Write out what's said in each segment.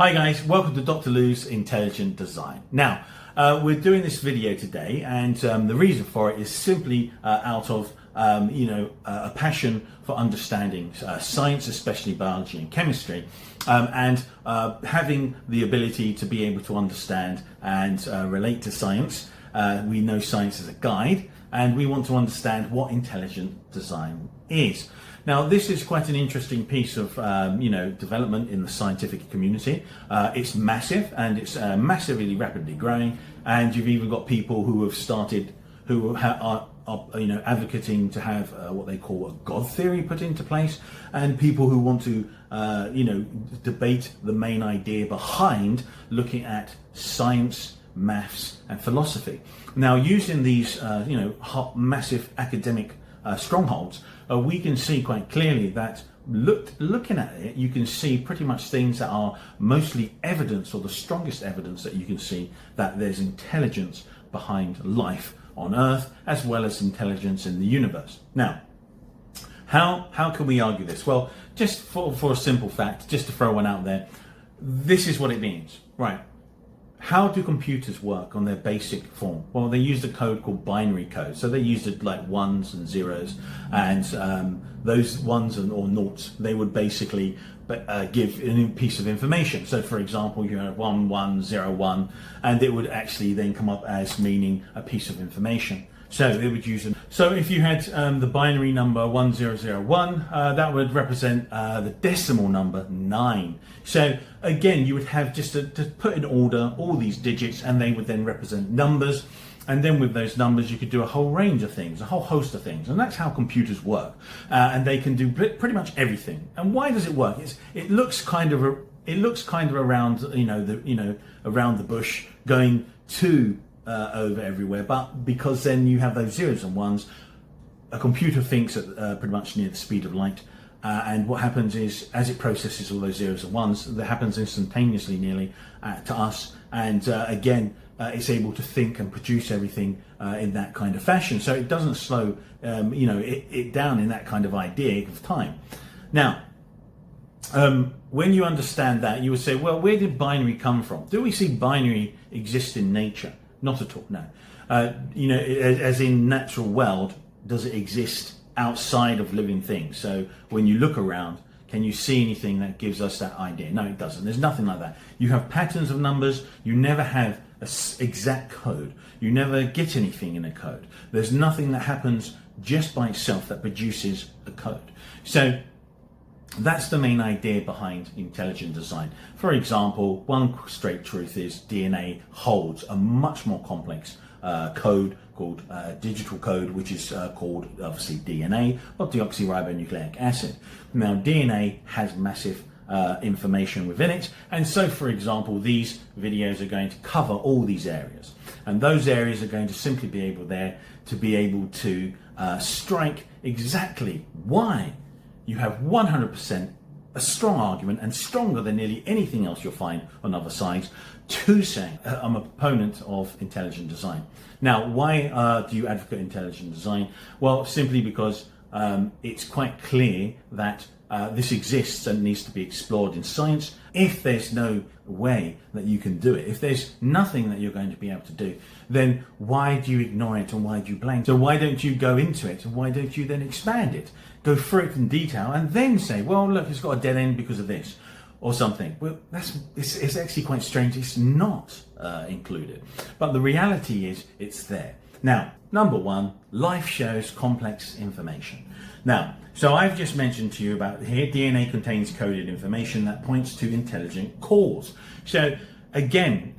Hi guys, welcome to Dr. Lou's Intelligent Design. Now, we're doing this video today, and the reason for it is simply out of a passion for understanding science, especially biology and chemistry, and having the ability to be able to understand and relate to science. We know science as a guide, and we want to understand what intelligent design is. Now, this is quite an interesting piece of development in the scientific community. It's massive, and it's massively rapidly growing. And you've even got people who have started, who are advocating to have what they call a God theory put into place, and people who want to debate the main idea behind looking at science, maths, and philosophy. Now, using these hot, massive academic strongholds, we can see quite clearly that looking at it, you can see pretty much things that are mostly evidence, or the strongest evidence that you can see, that there's intelligence behind life on Earth, as well as intelligence in the universe. Now, how can we argue this? Well, just for a simple fact, just to throw one out there, this is what it means, right? How do computers work on their basic form? Well, they use a code called binary code. So they use it like ones and zeros, and those ones or noughts, they would basically give a piece of information. So for example, you have 1101, and it would actually then come up as meaning a piece of information. So they would use it. So if you had the binary number 1001, that would represent the decimal number 9. So again, you would have just to put in order all these digits, and they would then represent numbers. And then with those numbers, you could do a whole range of things, a whole host of things. And that's how computers work. And they can do pretty much everything. And why does it work? It looks kind of around around the bush, going to over everywhere, but because then you have those zeros and ones, a computer thinks at pretty much near the speed of light, and what happens is, as it processes all those zeros and ones, that happens instantaneously nearly to us, and again it's able to think and produce everything in that kind of fashion, so it doesn't slow it down in that kind of idea of time. Now, when you understand that, you would say, well, where did binary come from? Do we see binary exist in nature? Not at all, no. As in natural world, does it exist outside of living things? So when you look around, can you see anything that gives us that idea? No, it doesn't. There's nothing like that. You have patterns of numbers. You never have an exact code. You never get anything in a code. There's nothing that happens just by itself that produces a code. So that's the main idea behind intelligent design. For example, one straight truth is DNA holds a much more complex code called digital code, which is called obviously DNA, or deoxyribonucleic acid. Now, DNA has massive information within it, and so for example, these videos are going to cover all these areas, and those areas are going to simply be able to strike exactly why you have 100% a strong argument, and stronger than nearly anything else you'll find on other sides, to say I'm a proponent of intelligent design. Now, why do you advocate intelligent design? Well, simply because it's quite clear that this exists and needs to be explored in science. If there's no way that you can do it, if there's nothing that you're going to be able to do, then why do you ignore it, and why do you blame it? So why don't you go into it, and why don't you then expand it, go through it in detail, and then say, well, look, it's got a dead end because of this or something? Well, it's actually quite strange. It's not included, but the reality is it's there. Now, number one, life shows complex information. Now, so I've just mentioned to you about here, DNA contains coded information that points to intelligent cause. So again,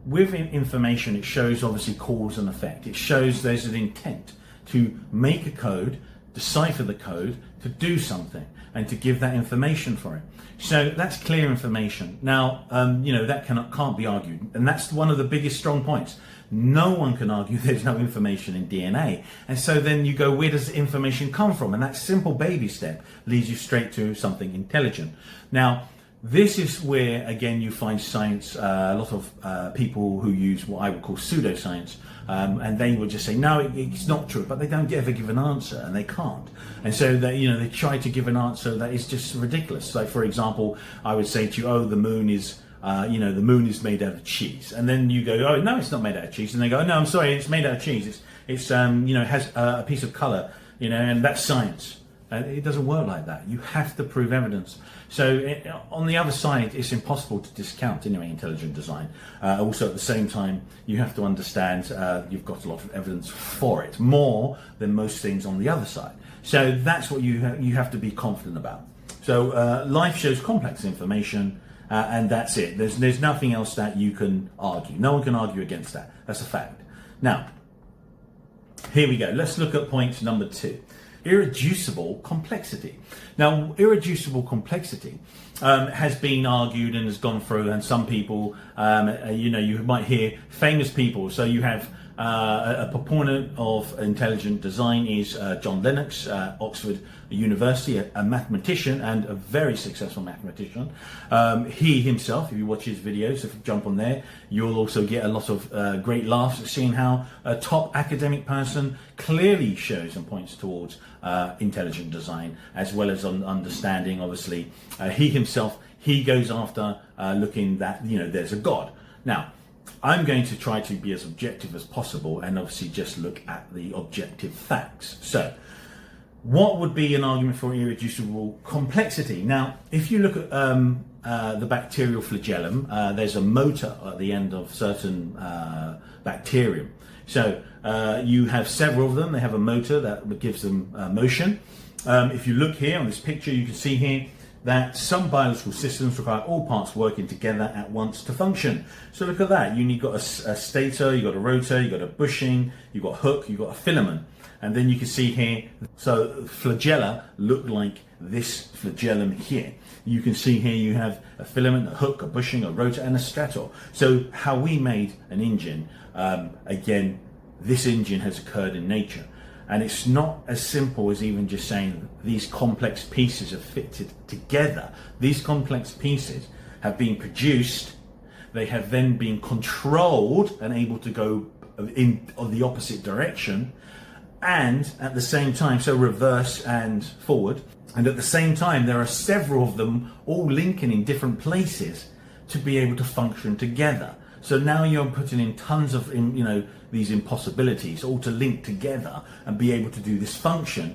with information, it shows obviously cause and effect. It shows there's an intent to make a code, decipher the code, to do something, and to give that information for it. So that's clear information. Now, that can't be argued, and that's one of the biggest strong points. No one can argue there's no information in DNA. And so then you go, where does the information come from? And that simple baby step leads you straight to something intelligent. Now, this is where, again, you find science, a lot of people who use what I would call pseudoscience, and they would just say, no, it's not true, but they don't ever give an answer, and they can't. And so they try to give an answer that is just ridiculous. Like, for example, I would say to you, oh, the moon is the moon is made out of cheese, and then you go, oh no, it's not made out of cheese, and they go, no, I'm sorry, it's made out of cheese. It's has a piece of color, and that's science. It doesn't work like that. You have to prove evidence. So on the other side, it's impossible to discount anyway intelligent design. Also, at the same time, you have to understand you've got a lot of evidence for it, more than most things on the other side. So that's what you have to be confident about. So life shows complex information, and that's it. There's nothing else that you can argue. No one can argue against that. That's a fact. Now, here we go. Let's look at point number 2. Irreducible complexity. Now, irreducible complexity has been argued and has gone through, and some people, you might hear famous people. So you have a proponent of intelligent design is John Lennox, Oxford University, a mathematician and a very successful mathematician. He himself, if you watch his videos, if you jump on there, you'll also get a lot of great laughs at seeing how a top academic person clearly shows and points towards intelligent design, as well as on understanding, obviously. He himself, he goes after looking that, there's a God. Now, I'm going to try to be as objective as possible and obviously just look at the objective facts. So, what would be an argument for irreducible complexity? Now, if you look at the bacterial flagellum, there's a motor at the end of certain bacterium. So, you have several of them. They have a motor that gives them motion. If you look here on this picture, you can see here that some biological systems require all parts working together at once to function. So look at that. You've got a stator, you've got a rotor, you've got a bushing, you've got a hook, you've got a filament. And then you can see here, so flagella look like this flagellum here. You can see here you have a filament, a hook, a bushing, a rotor, and a stator. So how we made an engine, again, this engine has occurred in nature. And it's not as simple as even just saying these complex pieces are fitted together. These complex pieces have been produced, they have then been controlled and able to go in the opposite direction, and at the same time, so reverse and forward, and at the same time there are several of them all linking in different places to be able to function together. So now you're putting in tons of, these impossibilities all to link together and be able to do this function.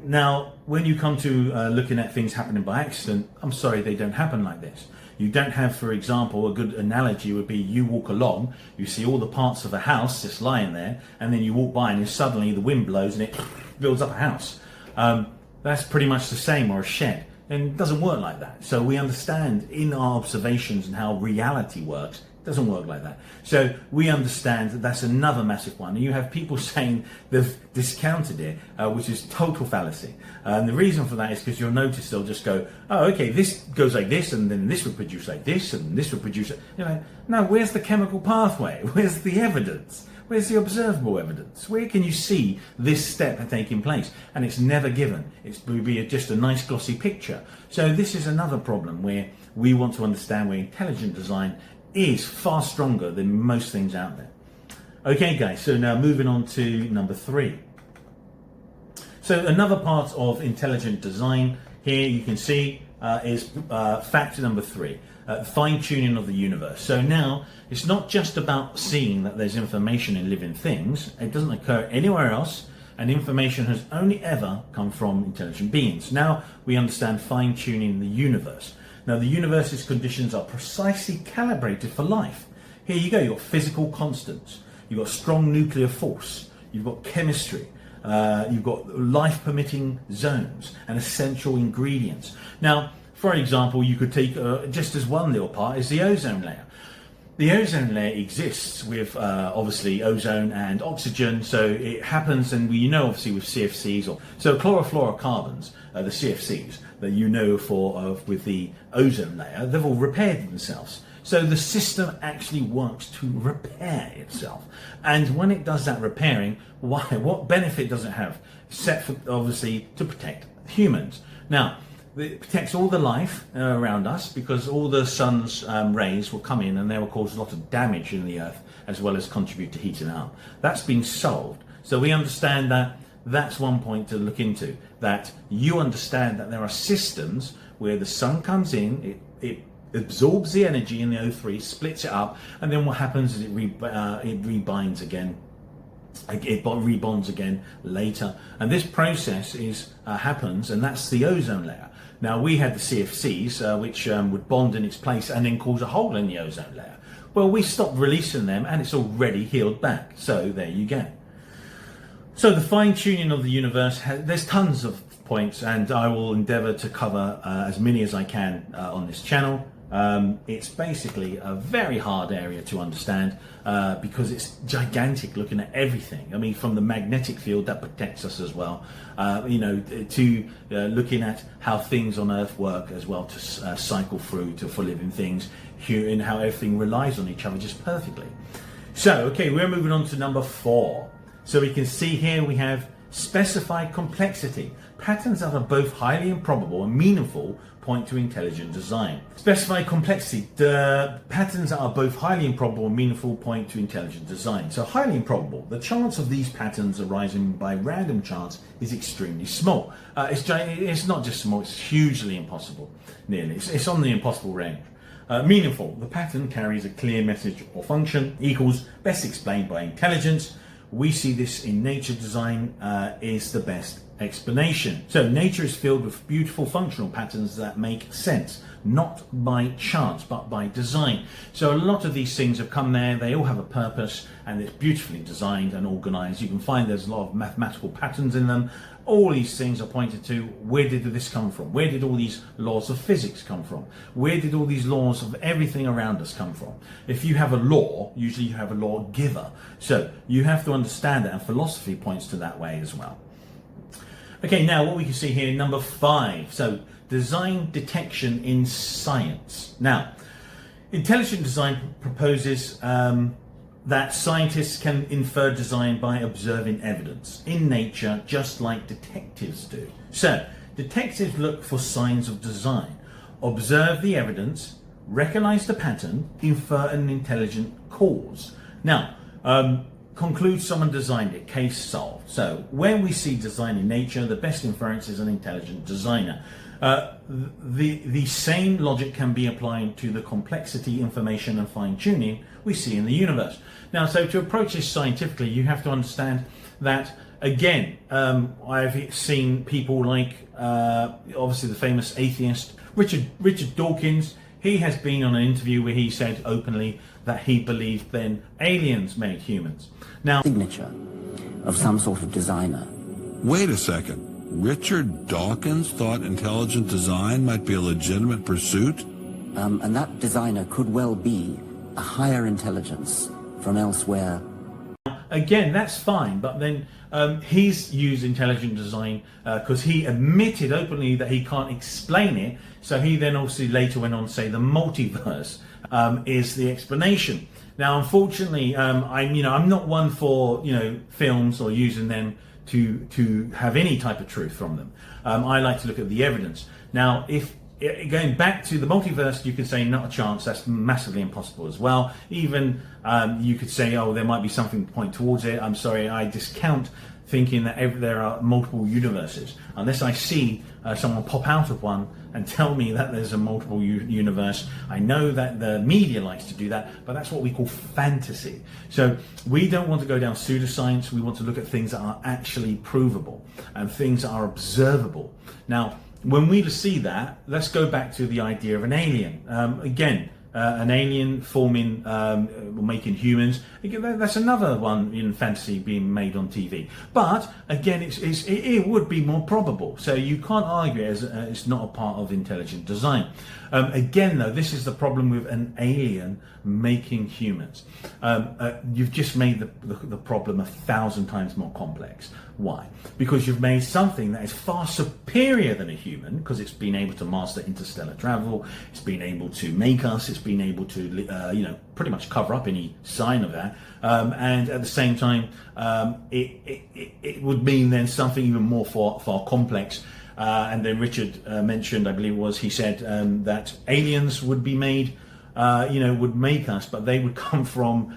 Now, when you come to looking at things happening by accident, I'm sorry, they don't happen like this. You don't have, for example, a good analogy would be you walk along, you see all the parts of a house just lying there, and then you walk by and suddenly the wind blows and it builds up a house. That's pretty much the same, or a shed. And it doesn't work like that. So we understand in our observations and how reality works, it doesn't work like that. So we understand that that's another massive one. And you have people saying they've discounted it, which is total fallacy. And the reason for that is because you'll notice they'll just go, oh, okay, this goes like this, and then this would produce like this, and this would produce it. No, where's the chemical pathway? Where's the evidence? Where's the observable evidence? Where can you see this step taking place? And it's never given. It would be just a nice glossy picture. So this is another problem where we want to understand where intelligent design is far stronger than most things out there. Okay guys, so now moving on to number 3. So another part of intelligent design here you can see is factor number 3. Fine-tuning of the universe. So now it's not just about seeing that there's information in living things. It doesn't occur anywhere else, and information has only ever come from intelligent beings. Now we understand fine-tuning the universe. Now the universe's conditions are precisely calibrated for life. Here you go, you've got physical constants, you've got strong nuclear force, you've got chemistry, you've got life-permitting zones and essential ingredients. Now, for example, you could take just as one little part is the ozone layer. The ozone layer exists with obviously ozone and oxygen, so it happens, and obviously with CFCs, so chlorofluorocarbons, the CFCs that for with the ozone layer, they've all repaired themselves. So the system actually works to repair itself, and when it does that repairing, what benefit does it have? Set for obviously to protect humans. Now, it protects all the life around us, because all the sun's rays will come in and they will cause a lot of damage in the earth, as well as contribute to heating up. That's been solved. So we understand that that's one point to look into, that you understand that there are systems where the sun comes in, it absorbs the energy in the O3, splits it up, and then what happens is it rebinds again. It rebonds again later, and this process happens, and that's the ozone layer. Now, we had the CFCs, which would bond in its place and then cause a hole in the ozone layer. Well, we stopped releasing them, and it's already healed back. So there you go. So the fine-tuning of the universe, there's tons of points, and I will endeavour to cover as many as I can on this channel. It's basically a very hard area to understand because it's gigantic, looking at everything. I mean, from the magnetic field that protects us as well, to looking at how things on Earth work as well, to cycle through to for living things, and how everything relies on each other just perfectly. So, okay, we're moving on to number 4. So we can see here we have specified complexity. Patterns that are both highly improbable and meaningful point to intelligent design. Specified complexity. The patterns that are both highly improbable and meaningful point to intelligent design. So highly improbable. The chance of these patterns arising by random chance is extremely small. It's not just small, it's hugely impossible. Nearly. It's on the impossible range. Meaningful. The pattern carries a clear message or function, equals best explained by intelligence. We see this in nature. Design is the best explanation. So nature is filled with beautiful functional patterns that make sense, not by chance, but by design. So a lot of these things have come there, they all have a purpose, and it's beautifully designed and organized. You can find there's a lot of mathematical patterns in them. All these things are pointed to, where did this come from? Where did all these laws of physics come from? Where did all these laws of everything around us come from? If you have a law, usually you have a law giver. So you have to understand that, and philosophy points to that way as well. Okay, now what we can see here, number 5. So design detection in science. Now, intelligent design proposes that scientists can infer design by observing evidence in nature, just like detectives do. So detectives look for signs of design, observe the evidence, recognize the pattern, infer an intelligent cause. Now, conclude someone designed it, case solved. So when we see design in nature, the best inference is an intelligent designer. The same logic can be applied to the complexity, information and fine-tuning we see in the universe. Now, so to approach this scientifically, you have to understand that, again, I've seen people like, obviously the famous atheist, Richard Dawkins. He has been on an interview where he said openly that he believed then aliens made humans. Now, signature of some sort of designer. Wait a second. Richard Dawkins thought intelligent design might be a legitimate pursuit? And that designer could well be a higher intelligence from elsewhere. Again, that's fine, but then he's used intelligent design because he admitted openly that he can't explain it. So he then obviously later went on to say the multiverse is the explanation. Now, unfortunately, I'm not one for films or using them to have any type of truth from them. I like to look at the evidence. Now, if going back to the multiverse, you could say not a chance. That's massively impossible as well. Even you could say, oh, there might be something to point towards it. I'm sorry, I discount thinking that there are multiple universes unless I see someone pop out of one and tell me that there's a multiple universe. I know that the media likes to do that, but that's what we call fantasy. So we don't want to go down pseudoscience. We want to look at things that are actually provable and things that are observable. Now, when we see that, let's go back to the idea of an alien. An alien forming, making humans. Again, that's another one in fantasy being made on TV. But again, it would be more probable. So you can't argue it's not a part of intelligent design. Again, though, this is the problem with an alien making humans. You've just made the problem 1,000 times more complex. Why? Because you've made something that is far superior than a human, because it's been able to master interstellar travel, it's been able to make us, it's been able to, pretty much cover up any sign of that. And at the same time, it would mean then something even more far complex. And then Richard mentioned, I believe it was, he said that aliens would be made, would make us, but they would come from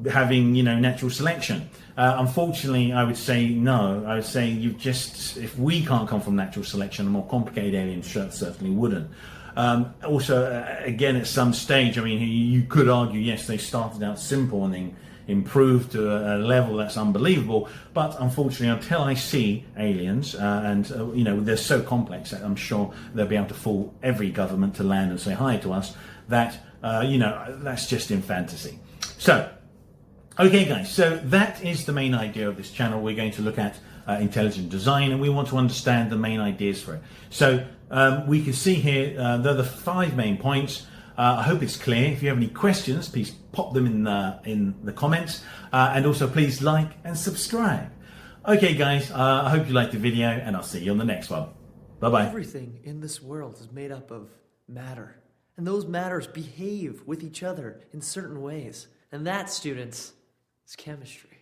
having, natural selection. Unfortunately, I would say no. I would say if we can't come from natural selection, a more complicated alien certainly wouldn't. Again, at some stage, I mean, you could argue, yes, they started out simple and then improved to a level that's unbelievable. But unfortunately, until I see aliens, they're so complex that I'm sure they'll be able to fool every government to land and say hi to us, that, that's just in fantasy. So, okay guys, so that is the main idea of this channel. We're going to look at intelligent design, and we want to understand the main ideas for it. So we can see here, there are the 5 main points. I hope it's clear. If you have any questions, please pop them in the comments, and also please like and subscribe. Okay guys, I hope you liked the video, and I'll see you on the next one. Bye-bye. Everything in this world is made up of matter, and those matters behave with each other in certain ways, and that, students, is chemistry.